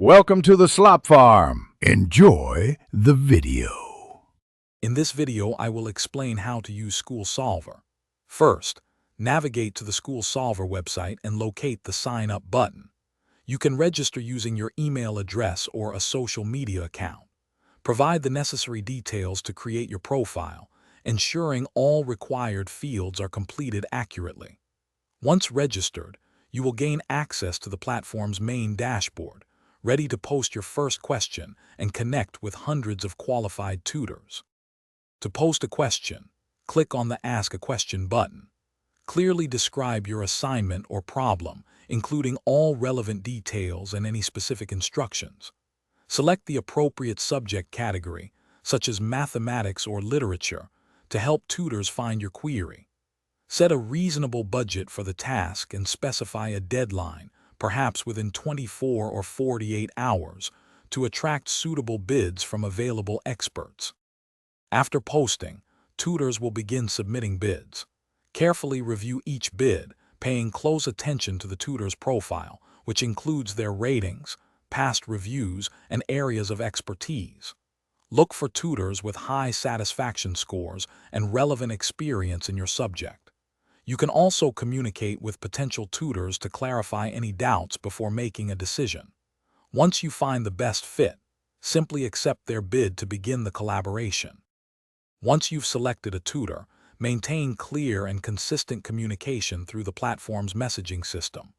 Welcome to the Slop Farm. Enjoy the video. In this video, I will explain how to use School Solver. First, navigate to the School Solver website and locate the Sign Up button. You can register using your email address or a social media account. Provide the necessary details to create your profile, ensuring all required fields are completed accurately. Once registered, you will gain access to the platform's main dashboard, ready to post your first question and connect with hundreds of qualified tutors. To post a question, click on the Ask a Question button. Clearly describe your assignment or problem, including all relevant details and any specific instructions. Select the appropriate subject category, such as mathematics or literature, to help tutors find your query. Set a reasonable budget for the task and specify a deadline, perhaps within 24 or 48 hours, to attract suitable bids from available experts. After posting, tutors will begin submitting bids. Carefully review each bid, paying close attention to the tutor's profile, which includes their ratings, past reviews, and areas of expertise. Look for tutors with high satisfaction scores and relevant experience in your subject. You can also communicate with potential tutors to clarify any doubts before making a decision. Once you find the best fit, simply accept their bid to begin the collaboration. Once you've selected a tutor, maintain clear and consistent communication through the platform's messaging system.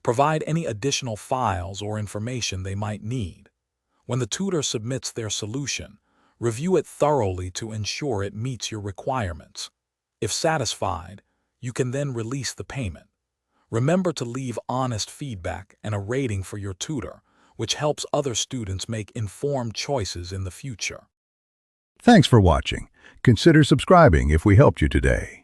Provide any additional files or information they might need. When the tutor submits their solution, review it thoroughly to ensure it meets your requirements. If satisfied, you can then release the payment. Remember to leave honest feedback and a rating for your tutor, which helps other students make informed choices in the future. Thanks for watching. Consider subscribing if we helped you today.